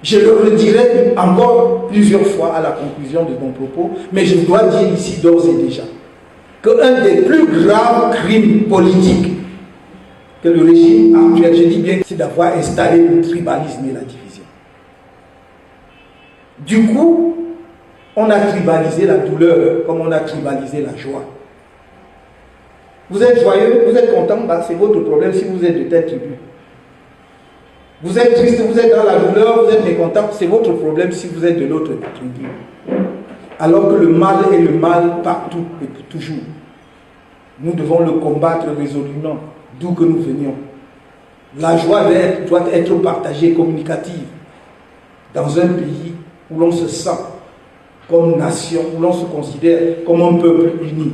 Je le redirai encore plusieurs fois à la conclusion de mon propos, mais je dois dire ici d'ores et déjà qu'un des plus graves crimes politiques que le régime actuel, je dis bien, c'est d'avoir installé le tribalisme et la division. Du coup, on a tribalisé la douleur comme on a tribalisé la joie. Vous êtes joyeux, vous êtes content, bah, c'est votre problème si vous êtes de telle tribu. Vous êtes triste, vous êtes dans la douleur, vous êtes mécontent, c'est votre problème si vous êtes de l'autre tribu. Alors que le mal est le mal partout et pour toujours. Nous devons le combattre résolument, d'où que nous venions. La joie doit être partagée, communicative, dans un pays où l'on se sent comme nation, où l'on se considère comme un peuple uni.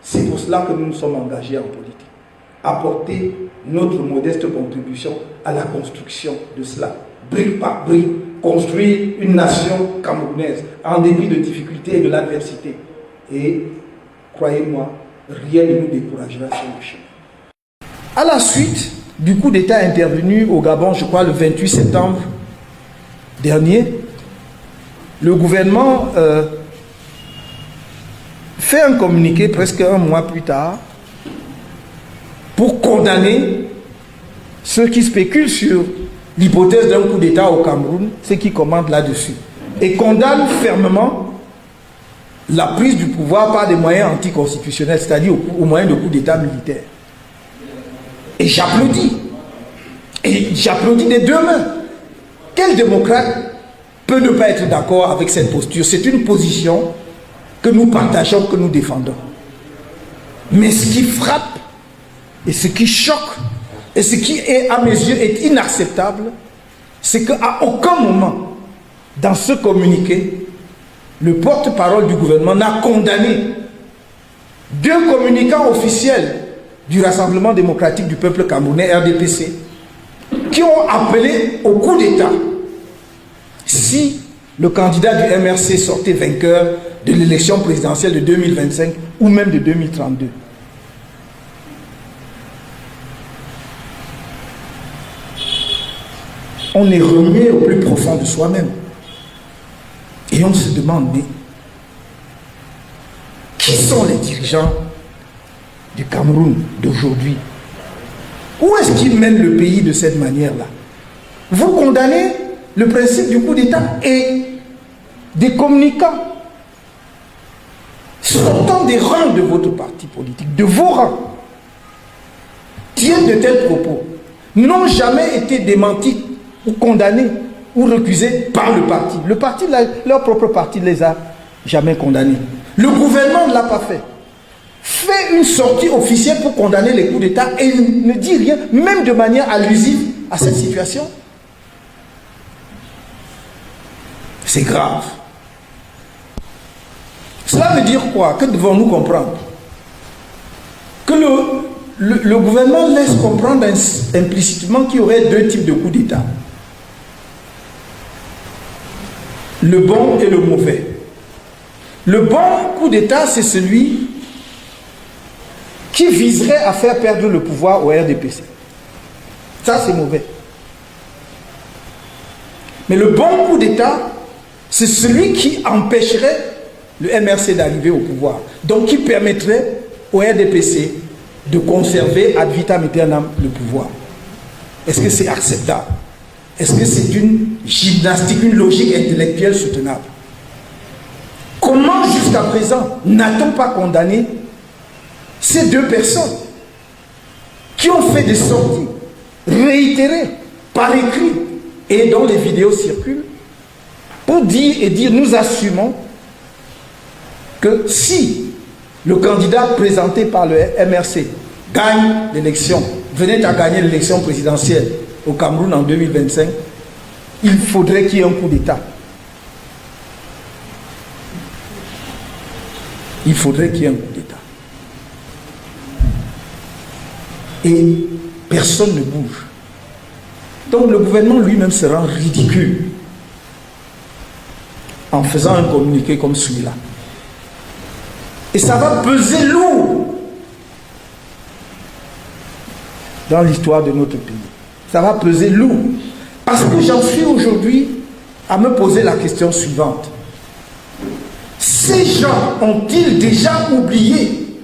C'est pour cela que nous nous sommes engagés en politique. Apporter notre modeste contribution à la construction de cela, brique par brique, construire une nation camerounaise en dépit de difficultés et de l'adversité. Et croyez-moi, rien ne nous découragera sur le chemin. À la suite du coup d'État intervenu au Gabon, je crois le 28 septembre dernier, le gouvernement fait un communiqué presque un mois plus tard pour condamner ceux qui spéculent sur l'hypothèse d'un coup d'État au Cameroun, ceux qui commandent là-dessus, et condamne fermement la prise du pouvoir par des moyens anticonstitutionnels, c'est-à-dire au moyen de coup d'État militaire. Et j'applaudis. Et j'applaudis des deux mains. Quel démocrate peut ne pas être d'accord avec cette posture? C'est une position que nous partageons, que nous défendons. Mais ce qui frappe et ce qui choque et ce qui est à mes yeux est inacceptable, c'est qu'à aucun moment dans ce communiqué, le porte-parole du gouvernement n'a condamné deux communicants officiels du Rassemblement démocratique du peuple camerounais, RDPC, qui ont appelé au coup d'État si le candidat du MRC sortait vainqueur de l'élection présidentielle de 2025 ou même de 2032. On est remué au plus profond de soi-même. Et on se demande, mais qui sont les dirigeants du Cameroun d'aujourd'hui? Où est-ce qu'ils mènent le pays de cette manière-là? Vous condamnez le principe du coup d'État et des communicants sortant des rangs de votre parti politique, de vos rangs, tiennent de tels propos, n'ont jamais été démentis ou condamnés ou recusés par le parti. Le parti, leur propre parti ne les a jamais condamnés. Le gouvernement ne l'a pas fait. Fait une sortie officielle pour condamner les coups d'État et ne dit rien, même de manière allusive à cette situation. C'est grave. Cela veut dire quoi? Que devons-nous comprendre? Que le gouvernement laisse comprendre implicitement qu'il y aurait deux types de coups d'État. Le bon et le mauvais. Le bon coup d'État, c'est celui qui viserait à faire perdre le pouvoir au RDPC. Ça, c'est mauvais. Mais le bon coup d'État, c'est celui qui empêcherait le MRC d'arriver au pouvoir. Donc, qui permettrait au RDPC de conserver ad vitam aeternam le pouvoir. Est-ce que c'est acceptable? Est-ce que c'est une gymnastique, une logique intellectuelle soutenable? Comment jusqu'à présent n'a-t-on pas condamné ces deux personnes qui ont fait des sorties réitérées par écrit et dont les vidéos circulent pour dire nous assumons que si le candidat présenté par le MRC gagne l'élection, venait à gagner l'élection présidentielle au Cameroun en 2025, il faudrait qu'il y ait un coup d'État. Il faudrait qu'il y ait un coup d'État. Et personne ne bouge. Donc le gouvernement lui-même se rend ridicule en faisant un communiqué comme celui-là. Et ça va peser lourd dans l'histoire de notre pays. Ça va peser lourd. Parce que j'en suis aujourd'hui à me poser la question suivante. Ces gens ont-ils déjà oublié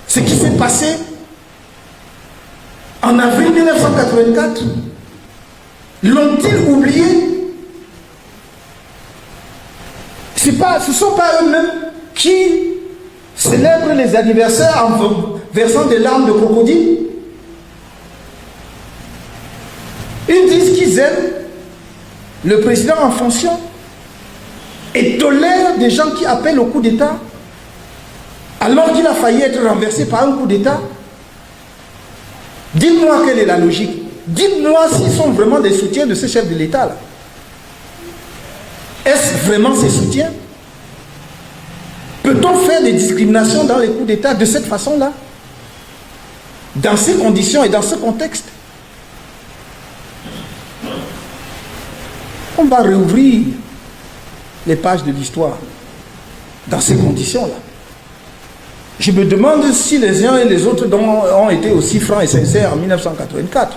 ce qui s'est passé en avril 1984? L'ont-ils oublié? Ce ne sont pas eux-mêmes qui célèbrent les anniversaires en versant des larmes de crocodile. Ils disent qu'ils aiment le président en fonction et tolèrent des gens qui appellent au coup d'État alors qu'il a failli être renversé par un coup d'État. Dites-moi quelle est la logique. Dites-moi s'ils sont vraiment des soutiens de ce chef de l'État. Est-ce vraiment ses soutiens? Peut-on faire des discriminations dans les coups d'État de cette façon-là? Dans ces conditions et dans ce contexte? On va réouvrir les pages de l'histoire dans ces conditions-là. Je me demande si les uns et les autres ont été aussi francs et sincères en 1984.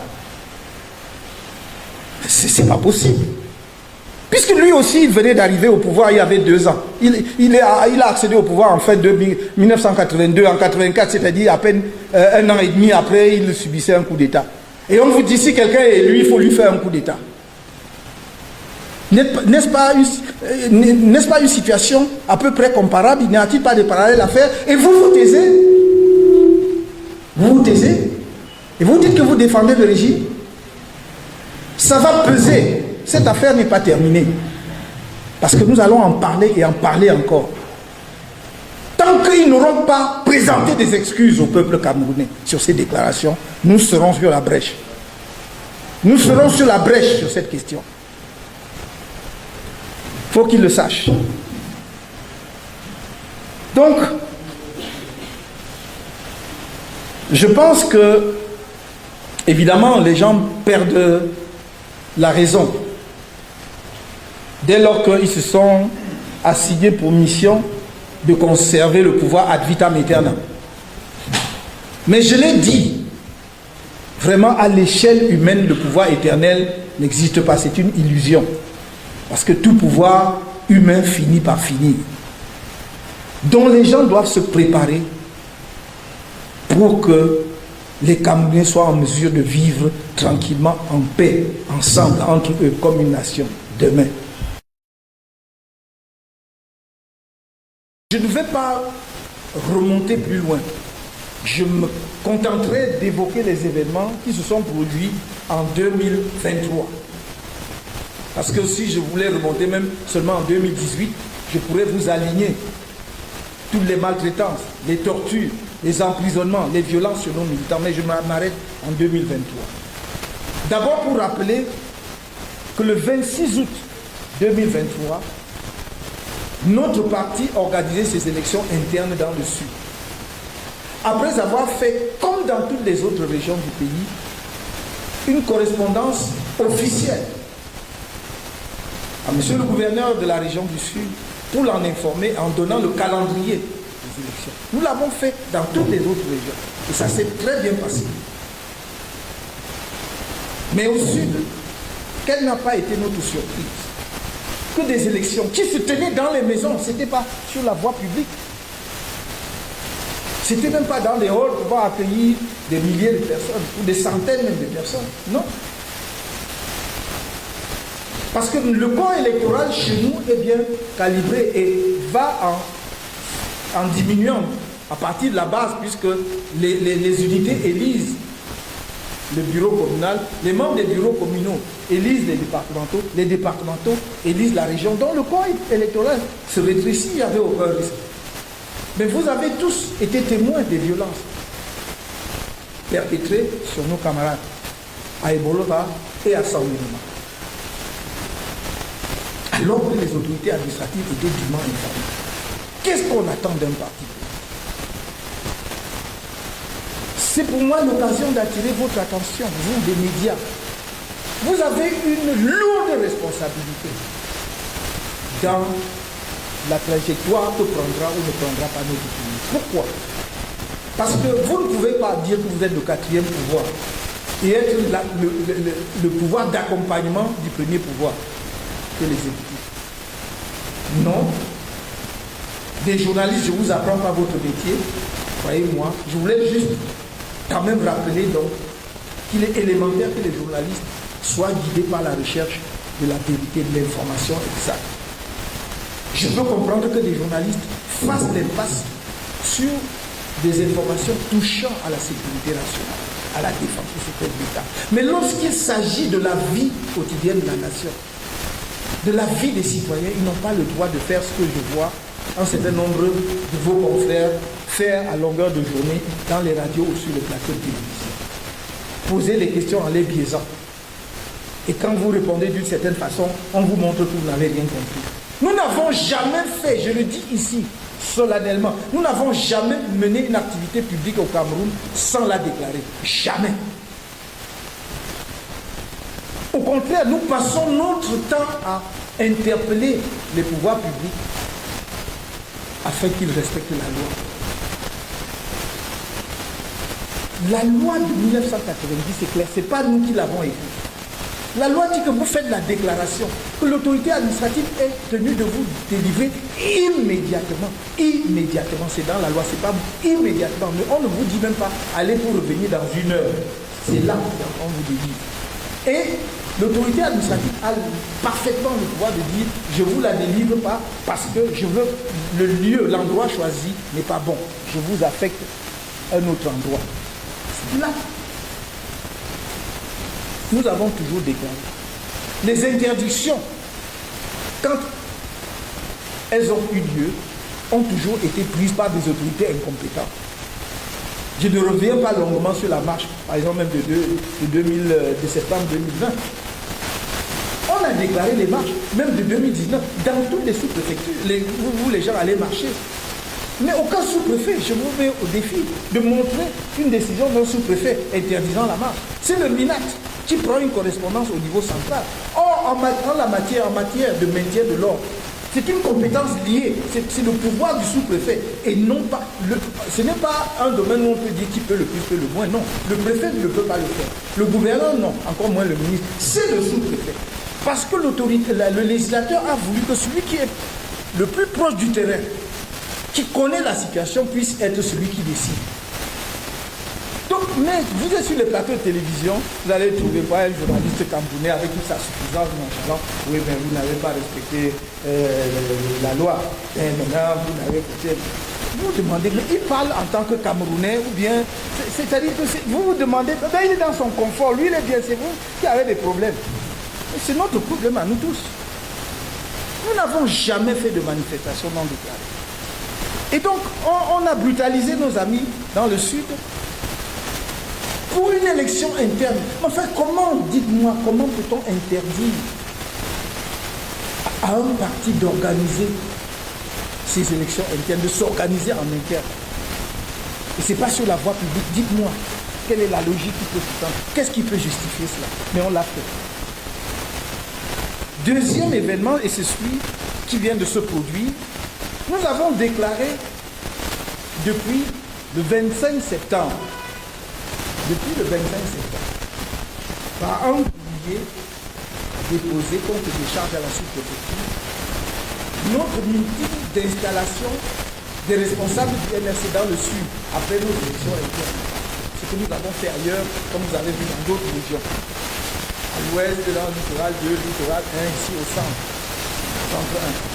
C'est pas possible. Puisque lui aussi, il venait d'arriver au pouvoir il y avait 2 ans. Il a accédé au pouvoir en fin de 1982, en 84, c'est-à-dire à peine 1 an et demi après, il subissait un coup d'État. Et on vous dit, si quelqu'un est élu, il faut lui faire un coup d'État. N'est-ce pas une situation à peu près comparable? Il n'y a-t-il pas de parallèle à faire? Et vous vous taisez? Vous vous taisez? Et vous dites que vous défendez le régime? Ça va peser. Cette affaire n'est pas terminée. Parce que nous allons en parler et en parler encore. Tant qu'ils n'auront pas présenté des excuses au peuple camerounais sur ces déclarations, nous serons sur la brèche. Nous serons sur la brèche sur cette question. Il faut qu'ils le sachent. Donc, je pense que, évidemment, les gens perdent la raison dès lors qu'ils se sont assignés pour mission de conserver le pouvoir ad vitam aeternam. Mais je l'ai dit, vraiment à l'échelle humaine, le pouvoir éternel n'existe pas, c'est une illusion. Parce que tout pouvoir humain finit par finir. Donc les gens doivent se préparer pour que les Camerounais soient en mesure de vivre tranquillement en paix, ensemble, entre eux, comme une nation, demain. Je ne vais pas remonter plus loin. Je me contenterai d'évoquer les événements qui se sont produits en 2023. Parce que si je voulais remonter même seulement en 2018, je pourrais vous aligner toutes les maltraitances, les tortures, les emprisonnements, les violences sur nos militants. Mais je m'arrête en 2023. D'abord pour rappeler que le 26 août 2023, notre parti organisait ses élections internes dans le Sud. Après avoir fait, comme dans toutes les autres régions du pays, une correspondance officielle à monsieur le gouverneur de la région du Sud pour l'en informer en donnant le calendrier des élections. Nous l'avons fait dans toutes les autres régions et ça s'est très bien passé. Mais au Sud, quelle n'a pas été notre surprise? Que des élections qui se tenaient dans les maisons, ce n'était pas sur la voie publique. Ce n'était même pas dans des halls pour accueillir des milliers de personnes ou des centaines même de personnes. Non. Parce que le corps électoral chez nous est bien calibré et va en diminuant à partir de la base, puisque les unités élisent le bureau communal, les membres des bureaux communaux élisent les départementaux élisent la région, dont le corps électoral se rétrécit, il n'y avait aucun risque. Mais vous avez tous été témoins des violences perpétrées sur nos camarades à Ebolova et à Saoulima. Alors que les autorités administratives étaient dûment informées. Qu'est-ce qu'on attend d'un parti? C'est pour moi l'occasion d'attirer votre attention, vous des médias. Vous avez une lourde responsabilité dans la trajectoire que prendra ou ne prendra pas notre pays. Pourquoi? Parce que vous ne pouvez pas dire que vous êtes le 4e pouvoir et être le pouvoir d'accompagnement du premier pouvoir que l'exécutif. Non. Des journalistes, je ne vous apprends pas votre métier, croyez-moi. Je voulais juste quand même rappeler donc qu'il est élémentaire que les journalistes soient guidés par la recherche de la vérité, de l'information exacte. Je peux comprendre que des journalistes fassent l'impasse sur des informations touchant à la sécurité nationale, à la défense du secret de l'État. Mais lorsqu'il s'agit de la vie quotidienne de la nation, de la vie des citoyens, ils n'ont pas le droit de faire ce que je vois un certain nombre de vos confrères faire à longueur de journée dans les radios ou sur les plateaux de télévision. Poser les questions en les biaisant. Et quand vous répondez d'une certaine façon, on vous montre que vous n'avez rien compris. Nous n'avons jamais fait, je le dis ici, solennellement, nous n'avons jamais mené une activité publique au Cameroun sans la déclarer. Jamais. Au contraire, nous passons notre temps à interpeller les pouvoirs publics afin qu'ils respectent la loi. La loi de 1990, c'est clair, ce n'est pas nous qui l'avons écrite. La loi dit que vous faites la déclaration, que l'autorité administrative est tenue de vous délivrer immédiatement. Immédiatement, c'est dans la loi, c'est pas immédiatement. Mais on ne vous dit même pas, allez pour revenir dans 1 heure. C'est là qu'on vous délivre. Et l'autorité administrative a parfaitement le pouvoir de dire, je ne vous la délivre pas parce que je veux le lieu, l'endroit choisi n'est pas bon. Je vous affecte un autre endroit. C'est là. Nous avons toujours déclaré. Les interdictions, quand elles ont eu lieu, ont toujours été prises par des autorités incompétentes. Je ne reviens pas longuement sur la marche, par exemple même de septembre 2020. On a déclaré les marches, même de 2019, dans toutes les sous-préfectures. Vous, les gens, allez marcher. Mais aucun sous-préfet, je vous mets au défi de montrer une décision d'un sous-préfet interdisant la marche. C'est le MINAT qui prend une correspondance au niveau central. Or, en matière de maintien de l'ordre, c'est une compétence liée, c'est le pouvoir du sous-préfet. Et non pas, ce n'est pas un domaine où on peut dire qui peut le plus, peut le moins, non. Le préfet ne peut pas le faire. Le gouverneur, non. Encore moins le ministre. C'est le sous-préfet. Parce que l'autorité, le législateur a voulu que celui qui est le plus proche du terrain, qui connaît la situation, puisse être celui qui décide. Donc, mais vous êtes sur les plateaux de télévision, vous allez trouver pas un journaliste camerounais avec toute sa suffisance nonchalant. Oui, mais vous n'avez pas respecté la loi. Et maintenant, vous n'avez pas. Vous demandez, mais il parle en tant que Camerounais ou bien. C'est-à-dire que vous vous demandez, ben, il est dans son confort, lui il est bien, c'est vous qui avez des problèmes. C'est notre problème à nous tous. Nous n'avons jamais fait de manifestation non déclarée. Et donc, on a brutalisé nos amis dans le sud pour une élection interne. Enfin, dites-moi, comment peut-on interdire à un parti d'organiser ces élections internes, de s'organiser en interne? Et ce n'est pas sur la voie publique. Dites-moi, quelle est la logique qui peut sous-tendre? Qu'est-ce qui peut justifier cela? Mais on l'a fait. Deuxième événement, et c'est celui qui vient de se produire, nous avons déclaré depuis le 25 septembre, par un courrier déposé contre des charges à la sous-préfecture, notre meeting d'installation des responsables du MRC dans le sud, après nos élections internes. Ce que nous avons fait ailleurs, comme vous avez vu dans d'autres régions. À l'ouest, dans le littoral 2, littoral 1, ici au centre 1.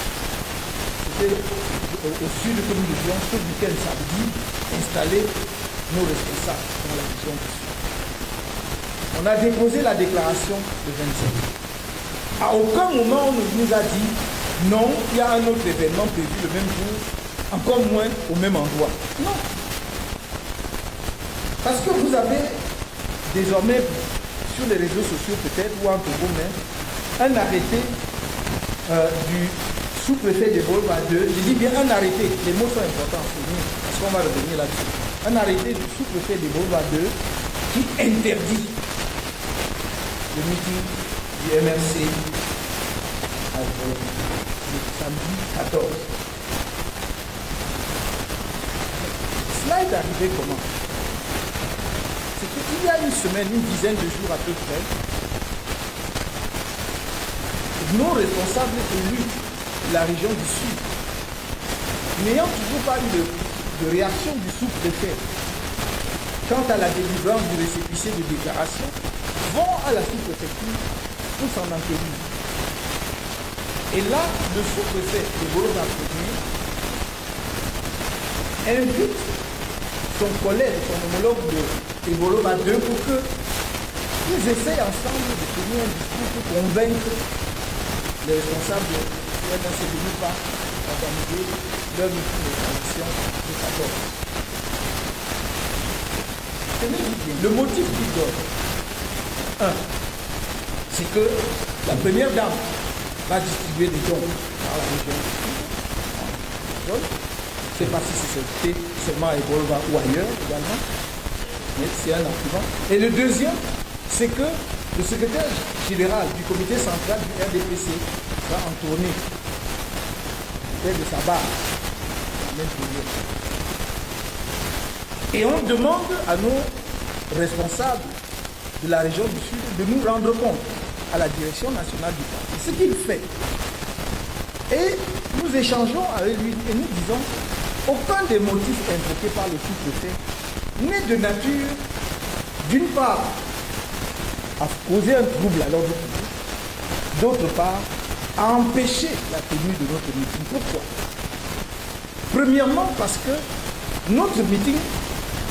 C'était au sud que nous devions ce week-end samedi installer nos responsables dans la région du sud. On a déposé la déclaration le 27. À aucun moment on nous a dit non, il y a un autre événement prévu le même jour, encore moins au même endroit. Non. Parce que vous avez désormais sur les réseaux sociaux peut-être ou entre vos mains un arrêté du sous-préfet de Bolva 2, je dis bien un arrêté, les mots sont importants pour nous, parce qu'on va revenir là-dessus. Un arrêté du sous-préfet de Bolva 2 qui interdit le meeting du MRC à Bolva, le samedi 14. Cela est arrivé comment? c'est qu'il y a une semaine, une dizaine de jours à peu près, nos responsables élus de la région du Sud, n'ayant toujours pas eu de réaction du sous-préfet quant à la délivrance du récépissé de déclaration, vont à la sous-préfecture pour s'en enquérir. Et là, le sous-préfet de Boloba invite son collègue, son homologue de Boloba 2 pour qu'ils essayent ensemble de tenir un discours pour convaincre les responsables de la CDU pas organiser leur meeting de transition de 14. Le motif qu'il donne, c'est que la première dame va distribuer des dons dans la région. Je ne sais pas si c'est seulement à Boloba ou ailleurs également, mais c'est un argument. Et le deuxième, c'est que le secrétaire général du comité central du RDPC va en tournée près de sa barre, la même période. Et on demande à nos responsables de la région du Sud de nous rendre compte à la direction nationale du parti. Ce qu'il fait. Et nous échangeons avec lui et nous disons aucun des motifs invoqués par le sous-préfet n'est de nature, d'une part, à causer un trouble à l'ordre public, d'autre part, à empêcher la tenue de notre meeting. Pourquoi? Premièrement, parce que notre meeting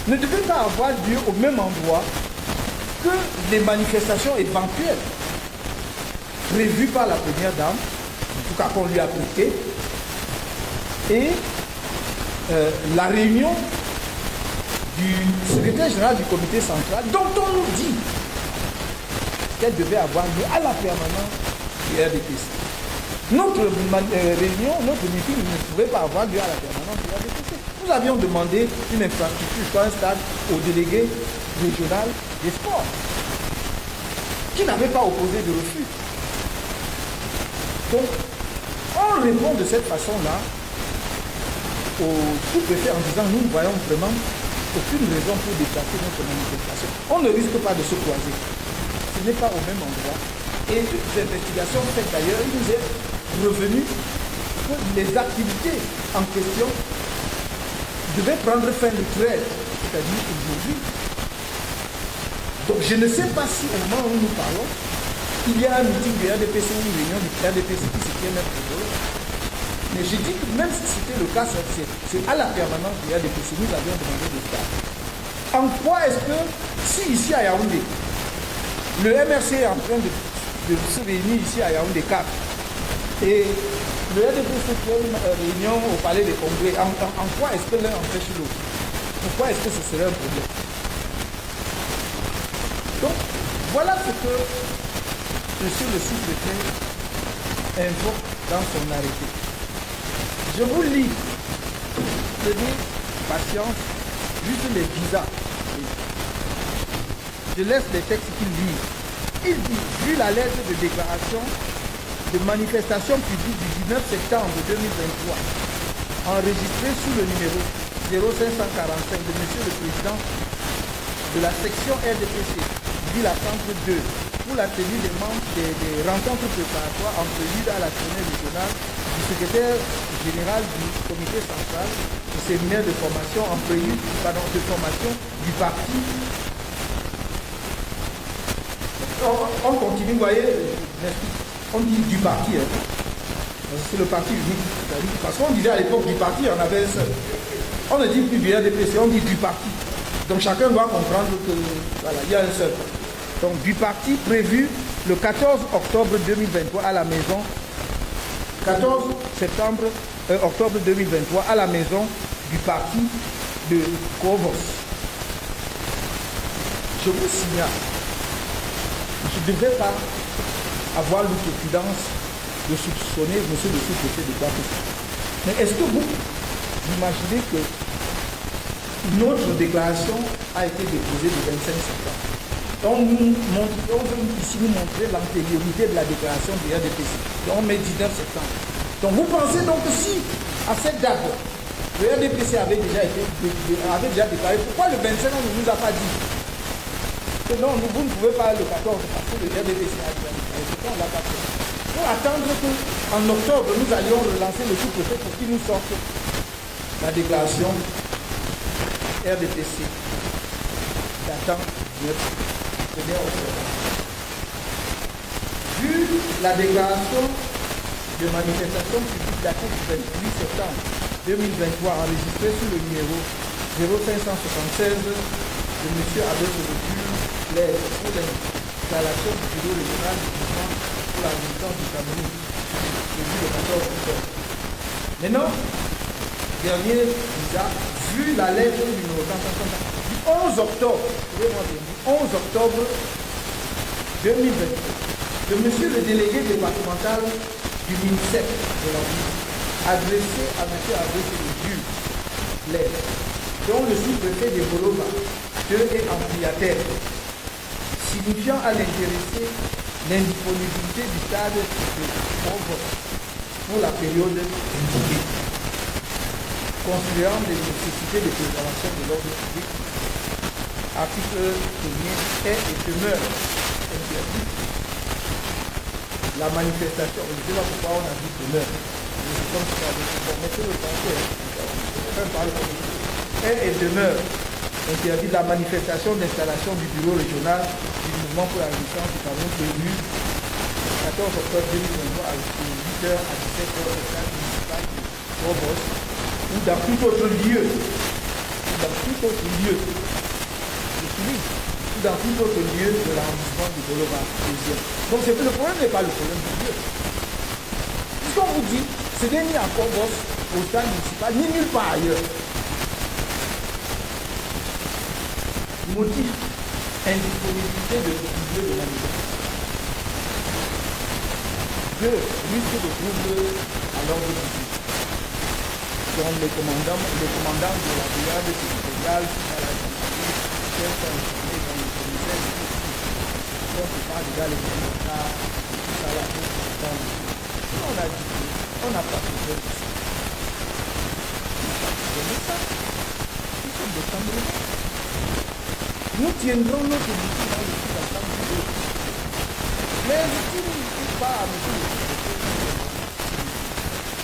ne devait pas avoir lieu au même endroit que les manifestations éventuelles prévues par la première dame, en tout cas qu'on lui a prêté, et la réunion du secrétaire général du comité central, dont on nous dit qu'elle devait avoir lieu à la permanence du RDPC. Notre réunion, notre meeting ne pouvait pas avoir lieu à la permanence du RDPC. Nous avions demandé une infrastructure, soit un stade, au délégué régional des sports, qui n'avait pas opposé de refus. Donc, on répond de cette façon-là au sous-préfet en disant nous ne voyons vraiment aucune raison pour déplacer notre manifestation. On ne risque pas de se croiser. Ce n'est pas au même endroit. Et toutes les investigations faites d'ailleurs, il nous est revenu que les activités en question devaient prendre fin le 13, c'est-à-dire aujourd'hui. Donc je ne sais pas si au moment où nous parlons, il y a un meeting du RDPC ou une réunion du RDPC qui se tient même pour eux. Mais je dis que même si c'était le cas, c'est à la permanence du RDPC, nous avions demandé de faire. En quoi est-ce que, si ici à Yaoundé, le MRC est en train de se réunir ici à Yaoundé 4, et le RDPC fait une réunion au palais des congrès, en quoi est-ce que l'un empêche l'autre? Pourquoi est-ce que ce serait un problème? Donc, voilà ce que monsieur le sous-préfet invoque dans son arrêté. Je vous lis, tenez patience, juste les visas. Je laisse les textes qu'il lit. Il dit, vu la lettre de déclaration de manifestation publique du 19 septembre 2023, enregistrée sous le numéro 0545 de monsieur le président de la section RDPC, ville à Centre 2, pour la tenue des rencontres préparatoires en prélude à la tournée régionale du secrétaire général du comité central du séminaire de formation en prélude de formation du parti. On continue, vous voyez, on dit du parti, hein. C'est le parti unique. Parce qu'on disait à l'époque du parti, on avait un seul. On ne dit plus du RDPC, on dit du parti. Donc chacun doit comprendre que voilà, il y a un seul. Donc du parti prévu le 14 octobre 2023 à la maison, 14 octobre 2023 à la maison du parti de Kovos. Je vous signale, je ne devrais pas avoir l'outopudence de soupçonner monsieur le sous-préfet de quoi que ce soit. Mais est-ce que vous imaginez que notre déclaration a été déposée le 25 septembre? On veut ici nous montrer l'antériorité de la déclaration du RDPC. On met 19 septembre. Donc vous pensez donc que si, à cette date, le RDPC avait déjà déclaré, pourquoi le 25 on ne nous a pas dit? Que non, vous ne pouvez pas le 14 parce que le RDPC a dit. On l'a pas fait. Pour attendre qu'en octobre, nous allions relancer le sous-préfet pour qu'il nous sorte la déclaration RDPC datant du 1er octobre. Vu la déclaration de manifestation publique datée du 28 septembre 2023 enregistrée sous le numéro 0576 de M. Abel Solodure pour l'installation du bureau régional du mouvement pour la résistance du Cameroun, prévu le 14 octobre. Maintenant, dernier visa, vu la lettre numéro du 11 octobre, du 11 octobre 2022, de monsieur le délégué départemental du ministère de l'Environnement, adressé à M. Abel Solodure, dont le sous-préfet de Bolova est ampliataire, signifiant à l'intéressé l'indisponibilité du stade de Congo pour la période indiquée, considérant les nécessités de préservation de l'ordre public, article 1er est et demeure interdit. La manifestation, je ne sais pas pourquoi on a dit demeure, mais c'est comme ça, bon, mettez le français, est et demeure interdit la manifestation d'installation du bureau régional du mouvement pour la résistance du Cameroun prévu le 14 octobre 2023 à 8h à 17h au stade municipal de Robos ou dans tout autre lieu. Ou dans tout autre lieu de l'arrondissement du Bolova deuxième. Donc le problème n'est pas le problème du lieu. Puisqu'on vous dit, ce n'est ni à Robos au stade municipal, ni nulle part ailleurs. Motif, indisponibilité de lieu de manifestation. 2. Risque de trouble à l'ordre public. Donc les commandants de la brigade territoriale à la gendarmerie sont informés dans le commissaire de justice. Donc c'est pas déjà les commandants, ça va tout. On a dit, on n'a pas fait ça. C'est ça. Ils sont des Camerounais. Nous tiendrons notre mission dans le sud ensemble. Mais si nous ne sommes pas à mesure,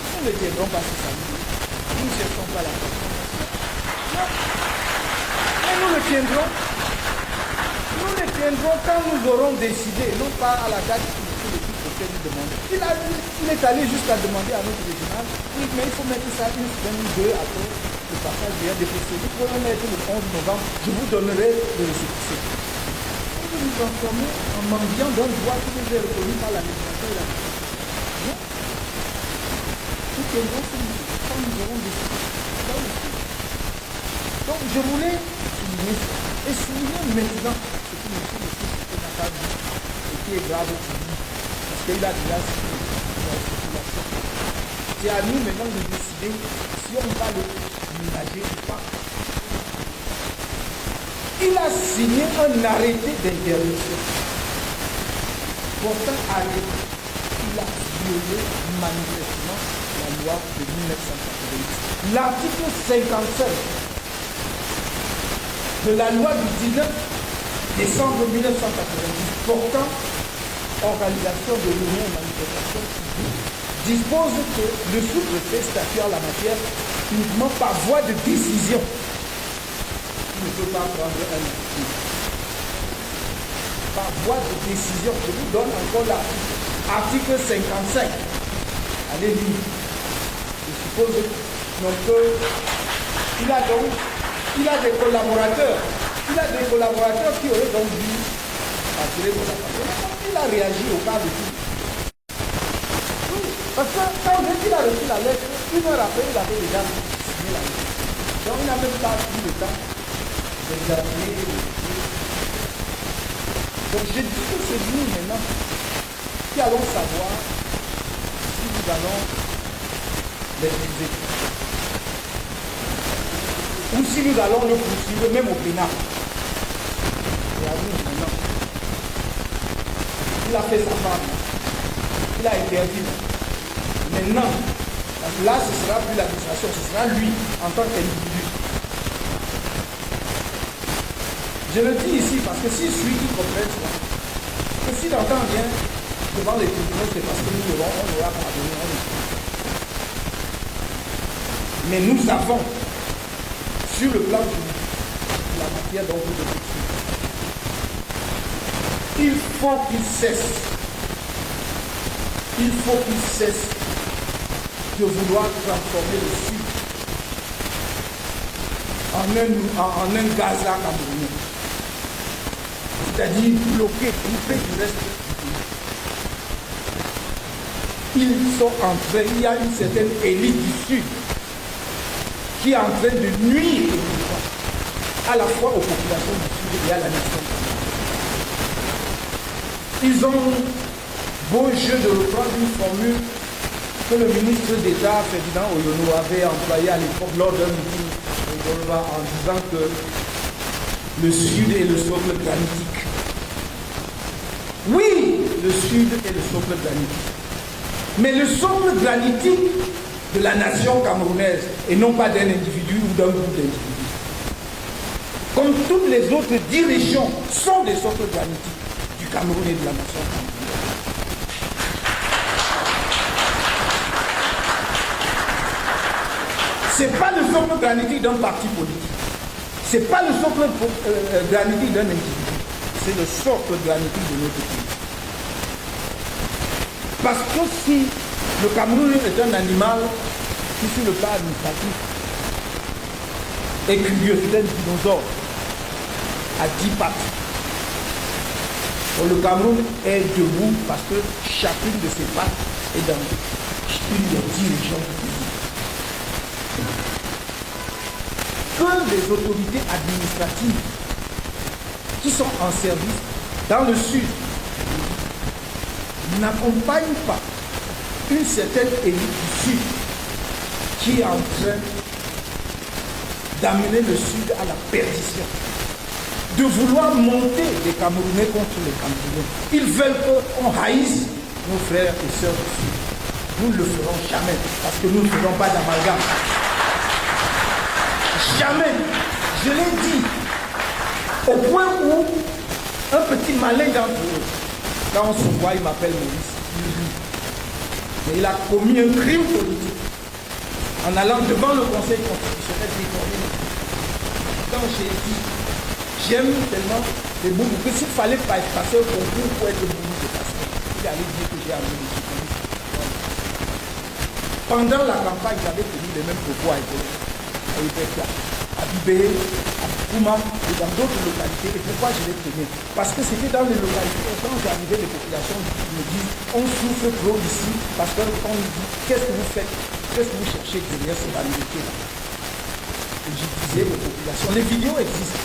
nous ne tiendrons pas ce samedi. Nous ne cherchons pas la transformation. Non. Mais nous le tiendrons. Nous le tiendrons quand nous aurons décidé, non pas à la date où le sous-préfet nous demande. Il est allé jusqu'à demander à notre régional, oui, mais il faut mettre ça une semaine ou deux après le passage du RDPC. Nous pourrons mettre le 11 novembre, je vous donnerai le récépissé. Vous nous transformez en mendiant d'un droit qui nous est reconnu par la législation et la législation. Non. Nous tiendrons ce niveau quand nous aurons décidé. Donc je voulais souligner ça. Et souligner maintenant ce que monsieur le sous-préfet n'a pas dit et qui est grave pour lui. Parce qu'il a déjà signé la circulation. C'est à nous maintenant de décider si on va le ménager ou pas. Il a signé un arrêté d'interdiction. Pourtant, arrêté, il a violé manifestement la loi de 1990. L'article 55 de la loi du 19 décembre 1990 portant organisation de réunions et manifestations publiques dispose que le sous-préfet statue en la matière uniquement par voie de décision. Il ne peut pas prendre un article. Par voie de décision, je vous donne encore l'article 55. Allez lire. Je suppose donc il a des collaborateurs. Il a des collaborateurs qui auraient donc dû attirer mon attention. Il a réagi au cas de tout. Oui, parce que quand il a reçu la lettre, une heure après, il avait déjà signé la lettre. Donc il n'a même pas eu le temps d'examiner. Donc je dis que c'est nous maintenant qui allons savoir si nous allons l'excuser. Ou si nous allons le poursuivre même au pénal. Et à nous maintenant. Il a fait sa part. Il a interdit. Maintenant, là ce sera plus l'administration, ce sera lui en tant qu'individu. Je le dis ici parce que si celui qui comprenne cela, que s'il entend bien devant les tribunaux, c'est parce que nous aurons, on aura pardonné, on le sait. Mais nous avons, sur le plan de la matière dont vous devez suivre, il faut qu'il cesse. Il faut qu'il cesse de vouloir transformer le Sud en un Gaza camerounais. C'est-à-dire bloquer, couper du reste du pays. Ils sont en train, il y a une certaine élite du Sud qui est en train de nuire à la fois aux populations du Sud et à la nation. Ils ont beau jeu de reprendre une formule que le ministre d'État, Ferdinand Oyono, avait employée à l'époque lors d'un meeting en disant que le Sud est le socle granitique. Oui, le Sud est le socle granitique. Mais le socle granitique de la nation camerounaise et non pas d'un individu ou d'un groupe d'individus. Comme toutes les autres 10 régions sont des socles granitiques du Cameroun et de la nation camerounaise. Ce n'est pas le socle granitique d'un parti politique. Ce n'est pas le socle granitique d'un individu. C'est le socle granitique de notre pays. Parce que si le Cameroun est un animal qui, sur le plan administratif, est curieux, c'est un dinosaure à 10 pattes. Donc le Cameroun est debout parce que chacune de ses pattes est dans une des 10 régions du pays. Que les autorités administratives qui sont en service dans le Sud n'accompagnent pas une certaine élite du Sud qui est en train d'amener le Sud à la perdition, de vouloir monter les Camerounais contre les Camerounais. Ils veulent qu'on haïsse nos frères et sœurs du Sud. Nous ne le ferons jamais, parce que nous ne ferons pas d'amalgame. Jamais. Je l'ai dit, au point où un petit malin d'entre eux, quand on se voit, il m'appelle Maurice. Mais il a commis un crime politique en allant devant le Conseil constitutionnel détourner. Quand j'ai dit, j'aime tellement les boubous que s'il fallait passer au concours pour être boubou de passer, il allait dire que j'ai amené les journalistes. Pendant la campagne, j'avais tenu les mêmes propos à Ipeka, à Bibé, à Kouma et dans d'autres localités. Et pourquoi je les tenais? Parce que c'était dans les localités, quand j'arrivais, les populations me disent on souffre trop ici, parce qu'on nous dit qu'est-ce que vous faites, qu'est-ce que vous cherchez derrière ces validité-là. Et je disais aux populations, les vidéos existent.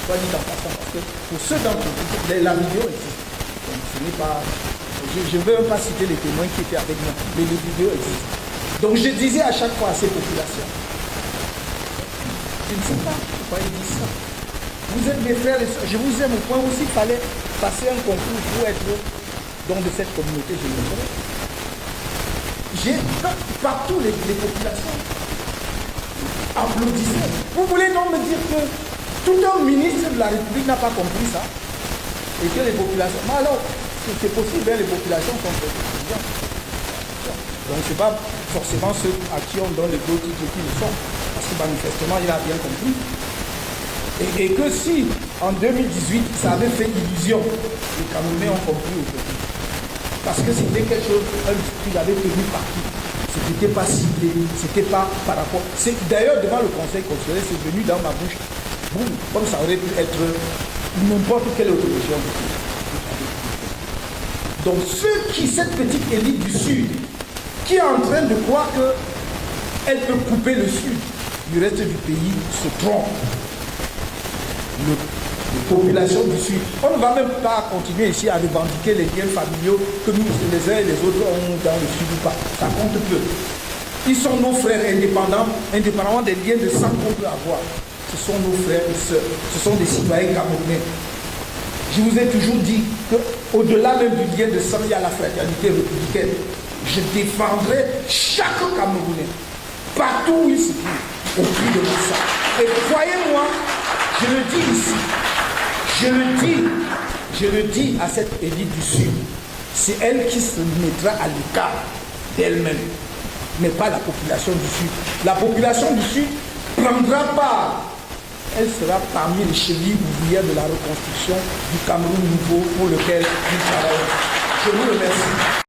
Soit dit en passant, parce que pour ceux d'entre vous, la vidéo existe. Donc ce n'est pas. Je ne veux même pas citer les témoins qui étaient avec moi, mais les vidéos existent. Donc je disais à chaque fois à ces populations, je ne sais pas pourquoi ils disent ça. Vous êtes mes frères et sœurs, je vous aime au point où s'il fallait passer un concours pour être dans de cette communauté, je le ferai. J'ai partout les populations applaudissaient. Vous voulez donc me dire que tout un ministre de la République n'a pas compris ça? Et que les populations... Mais alors, c'est possible, hein, les populations sont très intelligentes. Donc ce n'est pas forcément ceux à qui on donne les gros titres qui le sont. Parce que manifestement, il a bien compris. Et que si, en 2018, ça avait fait illusion, les Camerounais ont compris aujourd'hui. Parce que c'était quelque chose, un qu'il avait tenu partout. Ce n'était pas ciblé, ce n'était pas par rapport. D'ailleurs, devant le Conseil constitutionnel, c'est venu dans ma bouche, boum, comme ça aurait pu être n'importe quelle autre région. Donc cette petite élite du Sud, qui est en train de croire qu'elle peut couper le Sud du reste du pays, se trompe. Les populations du Sud, on ne va même pas continuer ici à revendiquer les liens familiaux que nous, les uns et les autres, ont dans le Sud ou pas. Ça compte peu. Ils sont nos frères indépendamment des liens de sang qu'on peut avoir. Ce sont nos frères et sœurs. Ce sont des citoyens camerounais. Je vous ai toujours dit qu'au-delà même du lien de sang, il y a la fraternité républicaine. Je défendrai chaque Camerounais, partout où il se trouve, au prix de mon sang. Et croyez-moi, je le dis ici, Je le dis à cette élite du Sud, c'est elle qui se mettra à l'écart d'elle-même, mais pas la population du Sud. La population du Sud prendra part. Elle sera parmi les chevilles ouvrières de la reconstruction du Cameroun nouveau pour lequel nous travaillons. Je vous remercie.